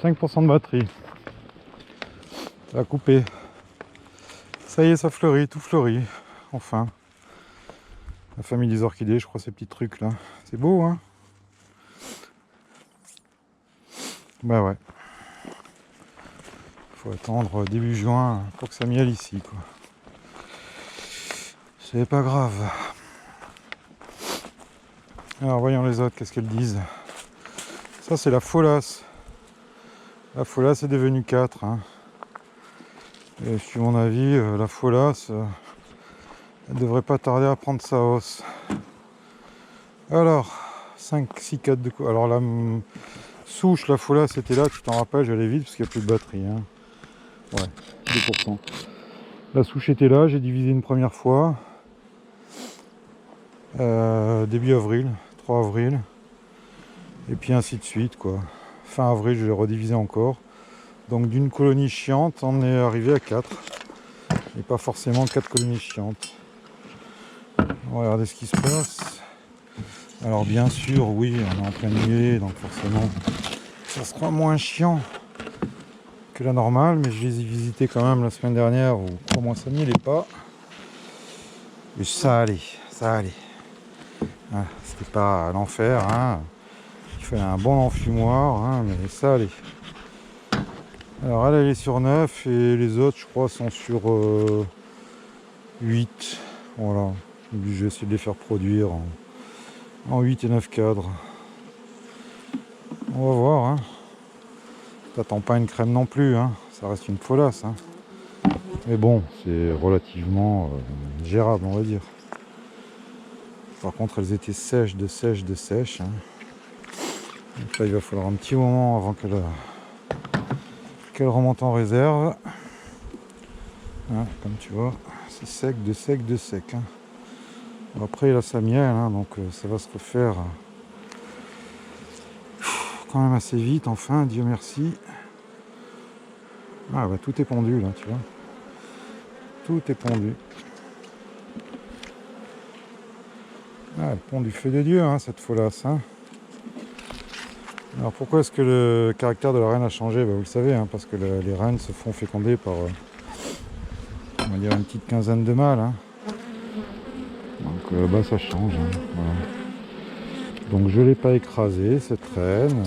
5% de batterie. Ça a coupé. Ça y est, ça fleurit, tout fleurit. Enfin. La famille des orchidées, je crois, ces petits trucs là. C'est beau, hein? Bah ouais. Faut attendre début juin pour que ça miele ici, quoi. C'est pas grave. Alors voyons les autres, qu'est-ce qu'elles disent. Ça c'est la Pholasse. La Pholasse est devenue 4. Hein. Et suivant mon avis, la Pholasse, elle devrait pas tarder à prendre sa hausse. Alors, 5, 6, 4 de quoi. Alors la souche, la Pholasse était là, tu t'en rappelles, j'allais vite parce qu'il n'y a plus de batterie. Hein. Ouais, 2%. La souche était là, j'ai divisé une première fois. Début avril, 3 avril. Et puis ainsi de suite, quoi. Fin avril, je l'ai redivisé encore. Donc d'une colonie chiante, on est arrivé à 4. Et pas forcément 4 colonies chiantes. On va regarder ce qui se passe. Alors bien sûr, oui, on est en plein nuée, donc forcément, ça sera moins chiant que la normale, mais je les ai visités quand même la semaine dernière, où pour moi ça n'y allait pas. Et ça allait, ça allait. Ah, c'était pas l'enfer, hein. Il fallait un bon enfumoir, hein, mais ça allait. Alors elle est sur 9 et les autres, je crois, sont sur 8. Voilà. Je vais essayer de les faire produire en 8 et 9 cadres. On va voir. Hein. T'attends pas une crème non plus. Hein. Ça reste une Pholasse. Hein. Mais bon, c'est relativement gérable, on va dire. Par contre, elles étaient sèches, de sèches, de sèches. Hein. Donc là, il va falloir un petit moment avant qu'elle remonte en réserve. Hein, comme tu vois, c'est sec, de sec, de sec. Hein. Après, il a sa miel, hein, donc ça va se refaire quand même assez vite, enfin, Dieu merci. Ah bah tout est pondu là, tu vois. Tout est pondu. Ah, elle pond du feu de Dieu, hein, cette Pholasse. Hein. Alors pourquoi est-ce que le caractère de la reine a changé? Bah, vous le savez, hein, parce que les reines se font féconder par, on va dire, une petite quinzaine de mâles. Hein. Donc bah, ça change. Hein, voilà. Donc je ne l'ai pas écrasée, cette reine.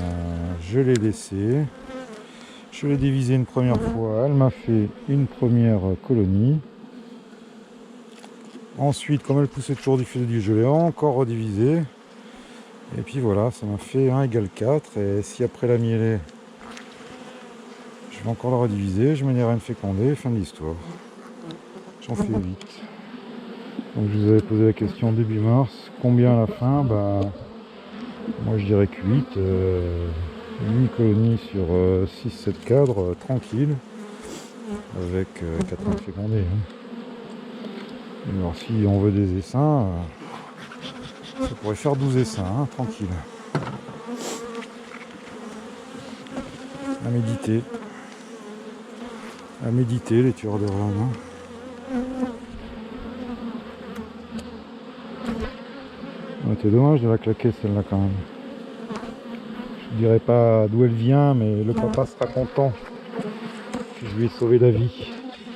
Je l'ai laissée. Je l'ai divisée une première fois. Elle m'a fait une première colonie. Ensuite, comme elle poussait toujours du feu de Dieu, je l'ai encore redivisée. Et puis voilà, ça m'a fait 1 égale 4. Et si après la mielée, je vais encore la rediviser, je mets les reines fécondées, fin de l'histoire. J'en fais 8. Donc je vous avais posé la question début mars, combien à la fin? Bah, moi je dirais que 8. Une colonie sur 6-7 cadres, tranquille, avec 4 reines fécondées. Hein. Alors si on veut des essaims, ça pourrait faire 12 essaims, hein, tranquille. À méditer. À méditer les tueurs de reines. Hein. Ouais, c'est dommage de la claquer celle-là quand même. Je dirais pas d'où elle vient, mais le papa sera content que je lui ai sauvé la vie.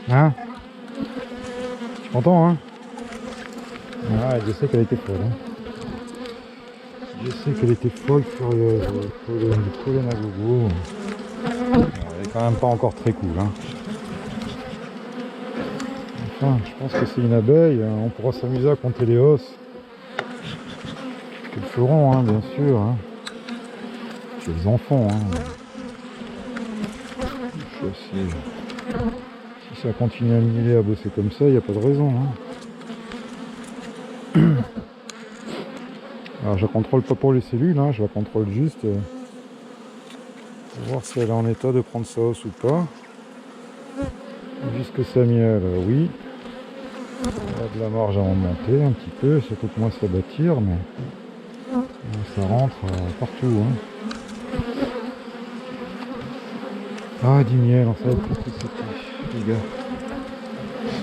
Hein? Tu es content, hein? Ah, je sais qu'elle était folle. Hein. Je sais qu'elle était folle, furieuse. Colonne à gogo. Elle est quand même pas encore très cool. Hein. Enfin, je pense que c'est une abeille. On pourra s'amuser à compter les osses. Qu'elles feront, hein, bien sûr. Hein. C'est les enfants. Hein. Si ça continue à mieler, à bosser comme ça, il n'y a pas de raison. Hein. Alors je ne contrôle pas pour les cellules, hein, je la contrôle juste pour voir si elle est en état de prendre sa hausse ou pas. Jusque sa miel, oui. Elle a de la marge à en monter un petit peu, surtout que moi ça bâtir, mais ça rentre partout. Hein. Ah, du miel, on savait plus ce que c'était, les gars.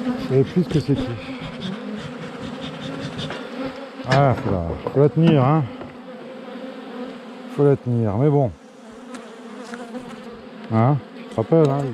On savait plus ce que c'était. Ah, faut la tenir, hein. Faut la tenir, mais bon. Hein? Tu te rappelles, hein?